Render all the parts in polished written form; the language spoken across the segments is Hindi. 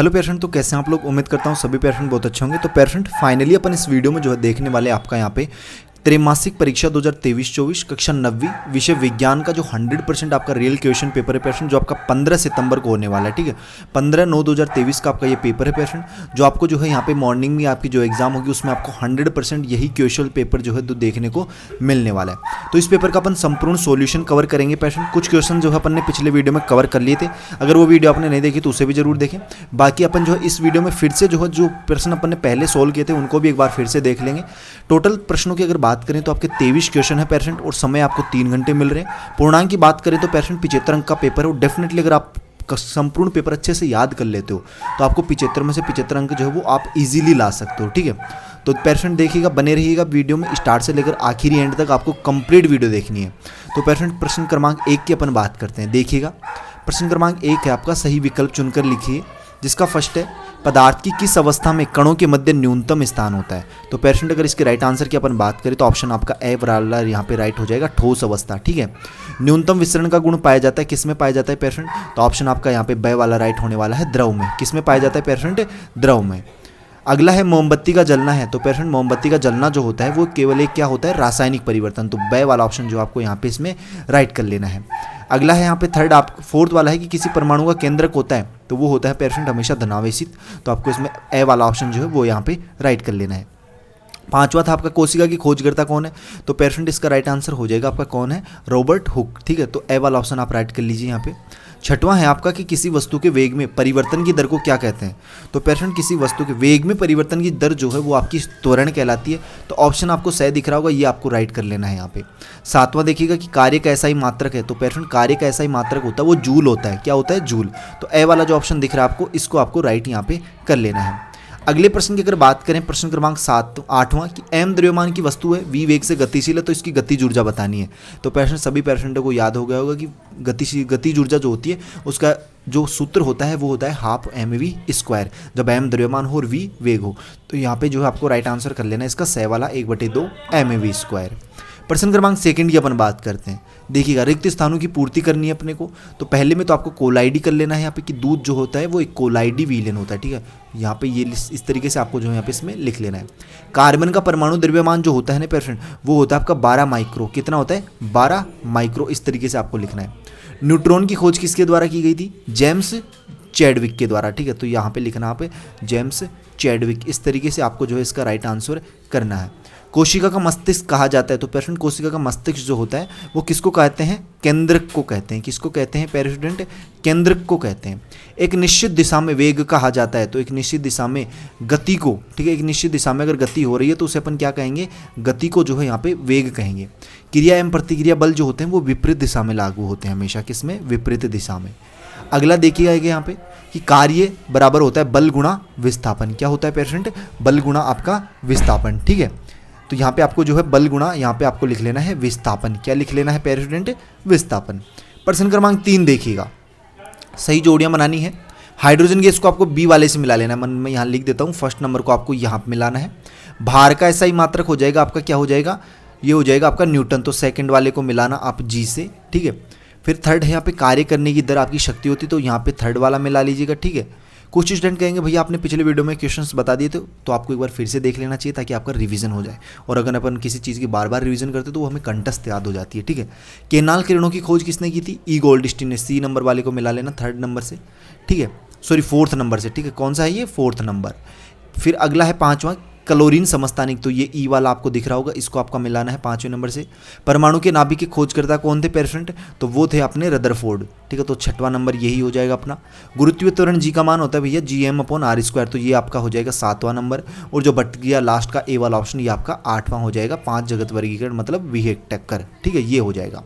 हेलो पेशेंट, तो कैसे हैं आप लोग। उम्मीद करता हूँ सभी पेशेंट बहुत अच्छे होंगे। तो पेशेंट फाइनली अपन इस वीडियो में जो है देखने वाले आपका यहाँ पे त्रैमासिक परीक्षा 2023-24 कक्षा 9वीं विषय विज्ञान का जो 100% आपका रियल क्वेश्चन पेपर है पेशेंट, जो आपका 15 सितंबर को होने वाला है। ठीक है, 15/9/2023 का आपका ये पेपर है पेशेंट, जो आपको जो है यहाँ पे मॉर्निंग में आपकी जो एग्जाम होगी उसमें आपको 100% यही क्वेश्चन पेपर जो है तो देखने को मिलने वाला है। तो इस पेपर का अपन संपूर्ण सॉल्यूशन कवर करेंगे पेशेंट। कुछ क्वेश्चन जो है अपन ने पिछले वीडियो में कवर कर लिए थे, अगर वो वीडियो आपने नहीं देखी तो उसे भी जरूर देखें। बाकी अपन जो है इस वीडियो में फिर से जो है जो प्रश्न अपन ने पहले सोल्व किए थे उनको भी एक बार फिर से देख लेंगे। टोटल प्रश्नों की अगर बात करें तो आपके 23 क्वेश्चन है पेशेंट, और समय आपको 3 घंटे मिल रहे हैं। पूर्णांक की बात करें तो पेशेंट 75 अंक का पेपर है, और डेफिनेटली अगर आप संपूर्ण पेपर अच्छे से याद कर लेते हो तो आपको 75 में से 75 अंक जो है वो आप इजीली ला सकते हो। ठीक है, तो पेशेंट देखिएगा, बने रहिएगा वीडियो में, स्टार्ट से लेकर आखिरी एंड तक आपको कंप्लीट वीडियो देखनी है। तो पेशेंट प्रश्न क्रमांक 1 की अपन बात करते हैं। देखिएगा, प्रश्न क्रमांक 1 है आपका, सही विकल्प चुनकर लिखिए। जिसका फर्स्ट है, पदार्थ की किस अवस्था में कणों के मध्य न्यूनतम स्थान होता है। तो पेशेंट अगर इसके राइट आंसर की अपन बात करें तो ऑप्शन आपका ए वाला यहाँ पे राइट हो जाएगा, ठोस अवस्था। ठीक है, न्यूनतम विसरण का गुण पाया जाता है किस में पाया जाता है पेशेंट, तो ऑप्शन आपका यहाँ पे बे वाला राइट होने वाला है, द्रव में। किस में पाया जाता है पेशेंट, द्रव में। अगला है मोमबत्ती का जलना है, तो पेशेंट मोमबत्ती का जलना जो होता है वो केवल एक क्या होता है, रासायनिक परिवर्तन। तो बे वाला ऑप्शन जो आपको यहाँ पे इसमें राइट कर लेना है। अगला है यहाँ पे थर्ड, आप फोर्थ वाला है कि किसी परमाणु का केंद्रक होता है, तो वो होता है पेशेंट हमेशा धनावेशित। तो आपको इसमें ए वाला ऑप्शन जो है वो यहाँ पे राइट कर लेना है। पांचवा था आपका, कोशिका की खोजकर्ता कौन है, तो पेशेंट इसका राइट आंसर हो जाएगा आपका कौन है, रॉबर्ट हुक। ठीक है, तो ए वाला ऑप्शन आप राइट कर लीजिए यहाँ पे। छठवां है आपका कि किसी वस्तु के वेग में परिवर्तन की दर को क्या कहते हैं, तो पेशेंट किसी वस्तु के वेग में परिवर्तन की दर जो है वो आपकी त्वरण कहलाती है। तो ऑप्शन आपको सही दिख रहा होगा, ये आपको राइट कर लेना है यहाँ पे। सातवां देखिएगा कि कार्य का ऐसा ही मात्रक है, तो पेशेंट कार्य का ऐसा ही मात्रक होता है वो जूल होता है। क्या होता है, जूल। तो ए वाला जो ऑप्शन दिख रहा है आपको, इसको आपको राइट यहाँ पे कर लेना है। अगले प्रश्न की अगर बात करें, प्रश्न क्रमांक 8वां कि एम द्रव्यमान की वस्तु है, वी वेग से गतिशील है, तो इसकी गतिज ऊर्जा बतानी है। तो पेशेंट सभी पेशेंटों को याद हो गया होगा कि गतिज ऊर्जा जो होती है उसका जो सूत्र होता है वो होता है हाफ mv², जब एम द्रव्यमान हो और वी वेग हो। तो यहाँ पे जो है आपको राइट आंसर कर लेना है इसका सह वाला 1/2 mv²। प्रश्न क्रमांक 2 की अपन बात करते हैं। देखिएगा, रिक्त स्थानों की पूर्ति करनी है अपने को, तो पहले में तो आपको कोलाइडी कर लेना है यहाँ पे कि दूध जो होता है वो एक कोलाइडी विलयन होता है। ठीक है, यहाँ पे ये इस तरीके से आपको जो है यहाँ पे इसमें लिख लेना है। कार्बन का परमाणु द्रव्यमान जो होता है ना पेशेंट, वो होता है आपका 12 माइक्रो। कितना होता है, 12 माइक्रो। इस तरीके से आपको लिखना है। न्यूट्रॉन की खोज किसके द्वारा की गई थी, जेम्स चैडविक के द्वारा। ठीक है, तो यहाँ पे लिखना आप जेम्स चैडविक। इस तरीके से आपको जो है इसका राइट आंसर करना है। कोशिका का मस्तिष्क कहा जाता है, तो पेशेंट कोशिका का मस्तिष्क जो होता है वो किसको कहते हैं, केंद्रक को कहते हैं। किसको कहते हैं पेशेंट, केंद्रक को कहते हैं। एक निश्चित दिशा में वेग कहा जाता है, तो एक निश्चित दिशा में गति को, ठीक है, एक निश्चित दिशा में अगर गति हो रही है तो उसे अपन क्या कहेंगे, गति को जो है यहाँ पे वेग कहेंगे। क्रिया एवं प्रतिक्रिया बल जो होते हैं वो विपरीत दिशा में लागू होते हैं, हमेशा किसमें, विपरीत दिशा में। अगला देखिएगा यहाँ पे कि कार्य बराबर होता है बल गुणा विस्थापन। क्या होता है पेशेंट, बल गुणा आपका विस्थापन। ठीक है, तो यहाँ पे आपको जो है बल गुणा यहाँ पे आपको लिख लेना है विस्थापन। क्या लिख लेना है पेशेंट, विस्थापन। प्रश्न क्रमांक 3 देखिएगा, सही जोड़ियां बनानी है। हाइड्रोजन गैस को आपको बी वाले से मिला लेना है, मन में यहाँ लिख देता हूँ, फर्स्ट नंबर को आपको यहाँ पे मिलाना है। भार का ऐसा ही मात्रक हो जाएगा आपका, क्या हो जाएगा, ये हो जाएगा आपका न्यूटन। तो सेकंड वाले को मिलाना आप जी से। ठीक है, फिर थर्ड है यहाँ पे कार्य करने की दर आपकी शक्ति होती, तो यहाँ पे थर्ड वाला मिला लीजिएगा। ठीक है, कुछ स्टूडेंट कहेंगे भैया आपने पिछले वीडियो में क्वेश्चंस बता दिए थे, तो आपको एक बार फिर से देख लेना चाहिए ताकि आपका रिवीजन हो जाए। और अगर अपन किसी चीज़ की बार बार रिवीजन करते तो वो हमें कंठस्थ याद हो जाती है। ठीक है, केनाल किरणों की खोज किसने की थी, ई गोल्डस्टीन ने। सी नंबर वाले को मिला लेना थर्ड नंबर से। ठीक है, सॉरी 4th नंबर से। ठीक है, कौन सा है ये, 4th नंबर। फिर अगला है 5वां, क्लोरीन समस्थानिक, तो ये ई वाला आपको दिख रहा होगा, इसको आपका मिलाना है 5वें नंबर से। परमाणु के नाभिक के खोजकर्ता कौन थे पेशेंट, तो वो थे अपने रदरफोर्ड। ठीक है, तो 6वां नंबर यही हो जाएगा अपना। गुरुत्वीय त्वरण जी का मान होता है भैया Gm/r², तो ये आपका हो जाएगा 7वां नंबर। और जो बट गया लास्ट का ए वाला ऑप्शन, ये आपका 8वां हो जाएगा। 5 जगत वर्गीकरण मतलब विहेक्टकर। ठीक है, ये हो जाएगा।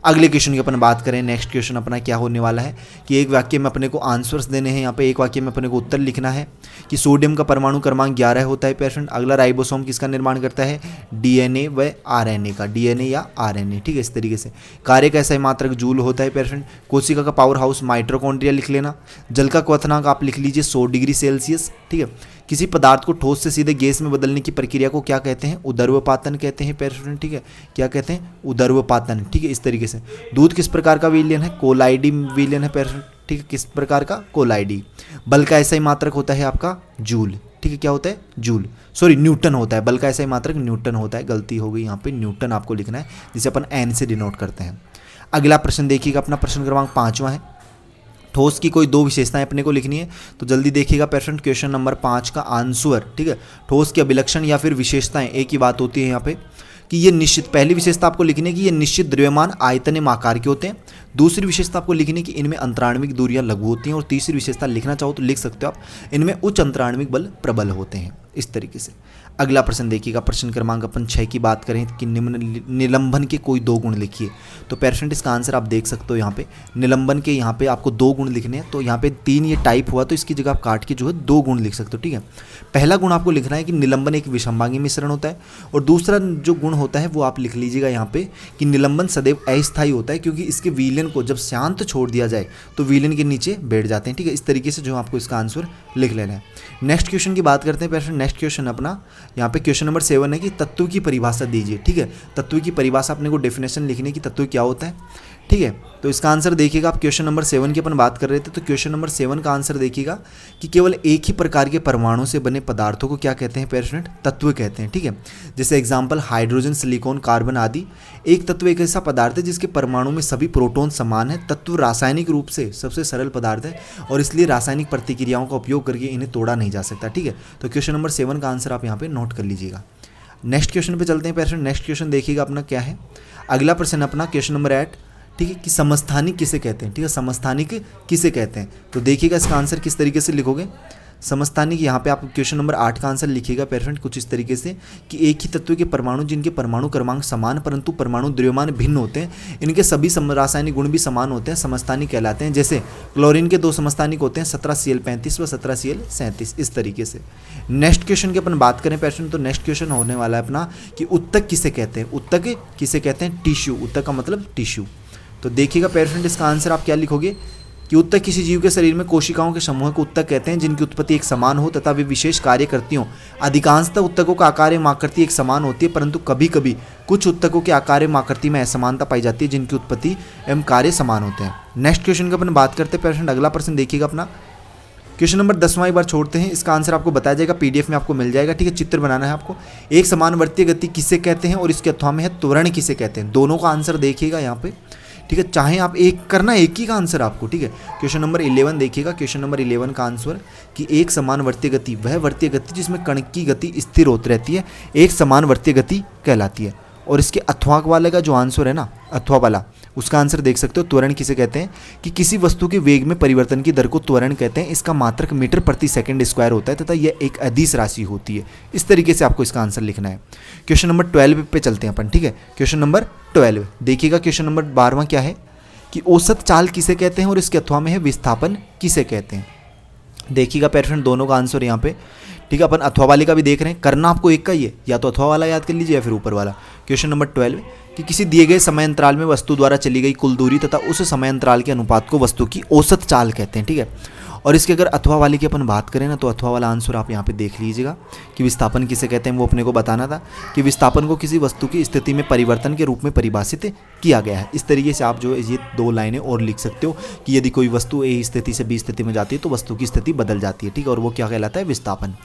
अगले क्वेश्चन की अपन बात करें, नेक्स्ट क्वेश्चन अपना क्या होने वाला है कि एक वाक्य में अपने को आंसर्स देने हैं। यहाँ पे एक वाक्य में अपने को उत्तर लिखना है कि सोडियम का परमाणु क्रमांक 11 होता है पेशेंट। अगला, राइबोसोम किसका निर्माण करता है, डीएनए व आरएनए का, डीएनए या आरएनए। ठीक है, इस तरीके से। कार्य का ऐसा ही मात्रक जूल होता है पेशेंट। कोशिका का पावर हाउस माइटोकॉन्ड्रिया लिख लेना। जल का क्वथनांक आप लिख लीजिए 100 डिग्री सेल्सियस। ठीक है, किसी पदार्थ को ठोस से सीधे गैस में बदलने की प्रक्रिया को क्या कहते हैं, उदर्वपातन कहते हैं पेशेंट। ठीक है, क्या कहते हैं, उदर्वपातन। ठीक है, इस तरीके से। दूध किस प्रकार का विलयन है, कोलाइडी विलयन है पेशेंट। ठीक है, किस प्रकार का, कोलाइडी। बल का ऐसा ही मात्रक होता है आपका जूल, ठीक है, क्या होता है, जूल, सॉरी न्यूटन होता है, बल का ऐसा ही मात्रक न्यूटन होता है, गलती हो गई यहाँ पे, न्यूटन आपको लिखना है, जिसे अपन एन से डिनोट करते हैं। अगला प्रश्न देखिएगा, अपना प्रश्न क्रमांक 5वां है, ठोस की कोई दो विशेषताएं अपने को लिखनी है। तो जल्दी देखिएगा पेशेंट, क्वेश्चन नंबर 5 का आंसर, ठीक है, ठोस के अभिलक्षण या फिर विशेषताएं, एक ही बात होती है यहाँ पे कि ये निश्चित, पहली विशेषता आपको लिखनी है कि ये निश्चित द्रव्यमान आयतन आकार के होते हैं। दूसरी विशेषता आपको लिखनी है कि इनमें अंतराण्विक दूरियां लघु होती हैं। और तीसरी विशेषता लिखना चाहो तो लिख सकते हो आप, इनमें उच्च अंतराण्विक बल प्रबल होते हैं, इस तरीके से। अगला प्रश्न देखिएगा, प्रश्न क्रमांक अपन 6 की बात करें कि निलंबन के कोई दो गुण लिखिए। तो पेशेंट इसका आंसर आप देख सकते हो यहाँ पे, निलंबन के यहाँ पे आपको दो गुण लिखने हैं। तो यहाँ पे 3 ये टाइप हुआ, तो इसकी जगह आप काट के जो है 2 गुण लिख सकते हो, ठीक है। पहला गुण आपको लिखना है कि निलंबन एक विषमभागी मिश्रण होता है। और दूसरा जो गुण होता है वो आप लिख लीजिएगा यहाँ पे कि निलंबन सदैव अस्थायी होता है, क्योंकि इसके विलयन को जब शांत छोड़ दिया जाए तो विलयन के नीचे बैठ जाते हैं, ठीक है। इस तरीके से जो आपको इसका आंसर लिख लेना है। नेक्स्ट क्वेश्चन की बात करते हैं पेशेंट। नेक्स्ट क्वेश्चन अपना यहाँ पे क्वेश्चन नंबर 7 है कि तत्व की परिभाषा दीजिए, ठीक है। तत्व की परिभाषा अपने को डेफिनेशन लिखनी है कि तत्व क्या होता है, ठीक है। तो इसका आंसर देखिएगा, आप क्वेश्चन नंबर 7 की अपन बात कर रहे थे, तो क्वेश्चन नंबर 7 का आंसर देखिएगा कि केवल एक ही प्रकार के परमाणु से बने पदार्थों को क्या कहते हैं पेशेंट, तत्व कहते हैं, ठीक है। जैसे एग्जांपल हाइड्रोजन, सिलिकॉन, कार्बन आदि। एक तत्व एक ऐसा पदार्थ है जिसके परमाणु में सभी प्रोटॉन समान है। तत्व रासायनिक रूप से सबसे सरल पदार्थ है और इसलिए रासायनिक प्रतिक्रियाओं का उपयोग करके इन्हें तोड़ा नहीं जा सकता, ठीक है। तो क्वेश्चन नंबर 7 का आंसर आप यहाँ पे नोट कर लीजिएगा। नेक्स्ट क्वेश्चन पे चलते हैं पेशेंट। नेक्स्ट क्वेश्चन देखिएगा अपना क्या है। अगला प्रश्न अपना क्वेश्चन नंबर 8, ठीक है, कि समस्थानिक किसे कहते हैं, ठीक है। समस्थानिक किसे कहते हैं, तो देखिएगा इसका आंसर किस तरीके से लिखोगे। समस्थानिक यहाँ पे आप क्वेश्चन नंबर 8 का आंसर लिखिएगा पेशेंट कुछ इस तरीके से कि एक ही तत्व के परमाणु जिनके परमाणु क्रमांक समान परंतु परमाणु द्रव्यमान भिन्न होते हैं, इनके सभी रासायनिक गुण भी समान होते हैं, समस्थानिक कहलाते हैं। जैसे क्लोरीन के 2 समस्थानिक होते हैं, 17Cl35 व 17Cl37, इस तरीके से। नेक्स्ट क्वेश्चन की अपन बात करें पेशेंट, तो नेक्स्ट क्वेश्चन होने वाला है अपना कि उत्तक किसे कहते हैं। उत्तक किसे कहते हैं, टिश्यू। उत्तक का मतलब टिश्यू। तो देखिएगा पेशेंट इसका आंसर आप क्या लिखोगे कि उत्तक किसी जीव के शरीर में कोशिकाओं के समूह को उत्तक कहते हैं जिनकी उत्पत्ति एक समान हो तथा वे विशेष कार्य करती हों। अधिकांशतः उत्तकों का आकार एवं आकृति एक समान होती है, परंतु कभी कभी कुछ उत्तकों के आकार एवं आकृति में असमानता पाई जाती है जिनकी उत्पत्ति एवं कार्य समान होते हैं। नेक्स्ट क्वेश्चन की अपन बात करते हैं पेशेंट। अगला प्रश्न देखिएगा अपना क्वेश्चन नंबर 10वां एक बार छोड़ते हैं, इसका आंसर आपको बताया जाएगा, पीडीएफ में आपको मिल जाएगा, ठीक है। चित्र बनाना है आपको। एक समानवर्तीय गति किसे कहते हैं और इसके अथवा में है त्वरण किसे कहते हैं। दोनों का आंसर देखिएगा यहाँ पे, ठीक है। चाहे आप एक करना, एक ही का आंसर आपको, ठीक है। क्वेश्चन नंबर 11 देखिएगा। क्वेश्चन नंबर 11 का आंसर कि एक समान वर्तीय गति वह वर्तीय गति जिसमें कण की गति स्थिर होती रहती है, एक समान वर्तीय गति कहलाती है। और इसके अथवा वाले का जो आंसर है ना, अथवा वाला, उसका आंसर देख सकते हो। त्वरण किसे कहते हैं कि किसी वस्तु के वेग में परिवर्तन की दर को त्वरण कहते हैं। इसका मात्रक मीटर प्रति सेकंड स्क्वायर होता है तथा यह एक अदिश राशि होती है। इस तरीके से आपको इसका आंसर लिखना है। क्वेश्चन नंबर 12 पे चलते हैं अपन, ठीक है। क्वेश्चन नंबर 12 देखिएगा। क्वेश्चन नंबर 12वां क्या है कि औसत चाल किसे कहते हैं और इसके अथवा में है विस्थापन किसे कहते हैं। देखिएगा पेशेंट दोनों का आंसर यहाँ पे, ठीक है। अपन अथवा वाले का भी देख रहे हैं, करना आपको एक का ही है, या तो अथवा वाला याद कर लीजिए या फिर ऊपर वाला। क्वेश्चन नंबर 12 कि किसी दिए गए समय अंतराल में वस्तु द्वारा चली गई कुल दूरी तथा उस समय अंतराल के अनुपात को वस्तु की औसत चाल कहते हैं, ठीक है। और इसके अगर अथवा वाले की अपन बात करें ना, तो अथवा वाला आंसर आप यहाँ पे देख लीजिएगा कि विस्थापन किसे कहते हैं। वो अपने को बताना था कि विस्थापन को किसी वस्तु की स्थिति में परिवर्तन के रूप में परिभाषित किया गया है। इस तरीके से आप जो ये 2 लाइनें और लिख सकते हो कि यदि कोई वस्तु ए स्थिति से बी स्थिति में जाती है तो वस्तु की स्थिति बदल जाती है, ठीक है। और वो क्या कहलाता है, विस्थापन।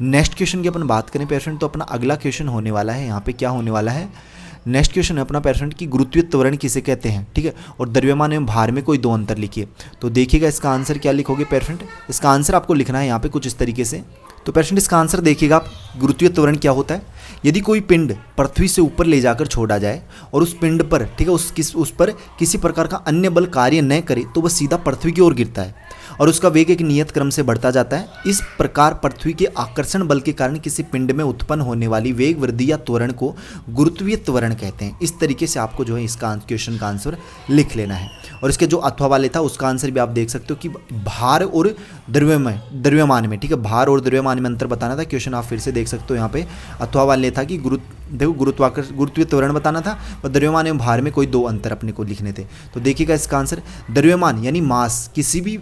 नेक्स्ट क्वेश्चन की अपन बात करें पेशेंट, तो अपना अगला क्वेश्चन होने वाला है यहाँ पे, क्या होने वाला है। नेक्स्ट क्वेश्चन है अपना पेशेंट की गुरुत्वीय त्वरण किसे कहते हैं, ठीक है। और द्रव्यमान एवं भार में कोई 2 अंतर लिखिए। तो देखिएगा इसका आंसर क्या लिखोगे पेशेंट। इसका आंसर आपको लिखना है यहाँ पे कुछ इस तरीके से। तो पेशेंट इसका आंसर देखिएगा आप, गुरुत्वीय त्वरण क्या होता है। यदि कोई पिंड पृथ्वी से ऊपर ले जाकर छोड़ा जाए और उस पिंड पर, ठीक है, उस पर किसी प्रकार का अन्य बल कार्य न करे तो वह सीधा पृथ्वी की ओर गिरता है और उसका वेग एक नियत क्रम से बढ़ता जाता है। इस प्रकार पृथ्वी के आकर्षण बल के कारण किसी पिंड में उत्पन्न होने वाली वेग वृद्धि या त्वरण को गुरुत्वीय त्वरण कहते हैं। इस तरीके से आपको जो है इसका क्वेश्चन का आंसर लिख लेना है। और इसके जो अथवा वाले था उसका आंसर भी आप देख सकते हो कि भार और द्रव्यमान में, ठीक है, भार और द्रव्यमान में अंतर बताना था। क्वेश्चन आप फिर से देख सकते हो यहाँ पे। अथवा वाले था कि गुरुत्वीय त्वरण बताना था और द्रव्यमान एवं भार में कोई 2 अंतर अपने को लिखने थे। तो देखिएगा इसका आंसर द्रव्यमान यानी मास, किसी भी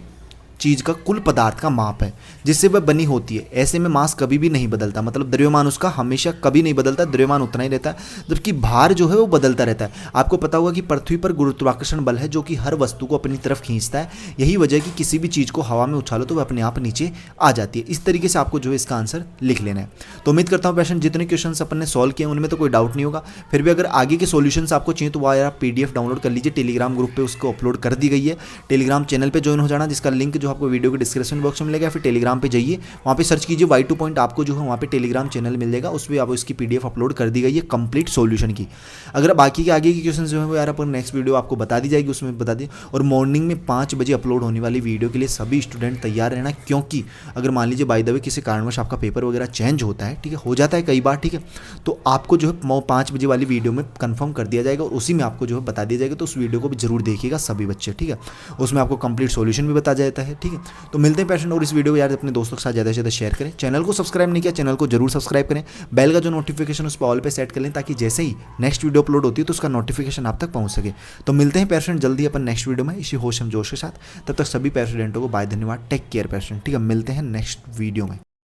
चीज़ का कुल पदार्थ का माप है जिससे वह बनी होती है। ऐसे में मास कभी भी नहीं बदलता, मतलब द्रव्यमान उसका हमेशा कभी नहीं बदलता, द्रव्यमान उतना ही रहता है, जबकि भार जो है वो बदलता रहता है। आपको पता होगा कि पृथ्वी पर गुरुत्वाकर्षण बल है जो कि हर वस्तु को अपनी तरफ खींचता है। यही वजह है कि किसी भी चीज़ को हवा में उछालो तो वह अपने आप नीचे आ जाती है। इस तरीके से आपको जो है इसका आंसर लिख लेना है। तो उम्मीद करता हूँ पेशेंट जितने क्वेश्चन अपन ने सॉल्व किए उनमें तो कोई डाउट नहीं होगा। फिर भी अगर आगे के सॉल्यूशंस आपको चाहिए तो वह आप PDF डाउनलोड कर लीजिए, टेलीग्राम ग्रुप पे उसको अपलोड कर दी गई है। टेलीग्राम चैनल पे ज्वाइन हो जाना, जिसका लिंक जो आपको वीडियो के डिस्क्रिप्शन बॉक्स में मिलेगा। फिर टेलीग्राम पे जाइए, वहाँ पे सर्च कीजिए Y2 पॉइंट, आपको जो है वहाँ पे टेलीग्राम चैनल मिल जाएगा। उसमें आपको इसकी PDF अपलोड कर दी गई है कंप्लीट सॉल्यूशन की। अगर बाकी के आगे के क्वेश्चन जो है वो यार अपन नेक्स्ट वीडियो आपको बता दी जाएगी, उसमें बता दी। और मॉर्निंग में 5 बजे अपलोड होने वाली वीडियो के लिए सभी स्टूडेंट तैयार रहना, क्योंकि अगर मान लीजिए बाय द वे किसी कारणवश आपका पेपर वगैरह चेंज होता है, ठीक है, हो जाता है कई बार, ठीक है, तो आपको जो है 5 बजे वाली वीडियो में कंफर्म कर दिया जाएगा और उसी में आपको जो है बता दिया जाएगा। तो उस वीडियो को भी जरूर देखिएगा सभी बच्चे, ठीक है, उसमें आपको कंप्लीट सॉल्यूशन भी बताया जाता है, ठीक है। तो मिलते हैं पेशेंट, और इस वीडियो को यार अपने दोस्तों के साथ ज़्यादा से ज़्यादा शेयर करें। चैनल को सब्सक्राइब नहीं किया, चैनल को जरूर सब्सक्राइब करें। बेल का जो नोटिफिकेशन उस पर ऑल पे सेट कर लें, ताकि जैसे ही नेक्स्ट वीडियो अपलोड होती है तो उसका नोटिफिकेशन आप तक पहुंच सके। तो मिलते हैं पेशेंट जल्दी अपन नेक्स्ट वीडियो में इसी होश हम जोश के साथ। तब तक सभी पेशेंटों को बाय, धन्यवाद, टेक केयर पेशेंट, ठीक है। मिलते हैं नेक्स्ट वीडियो में।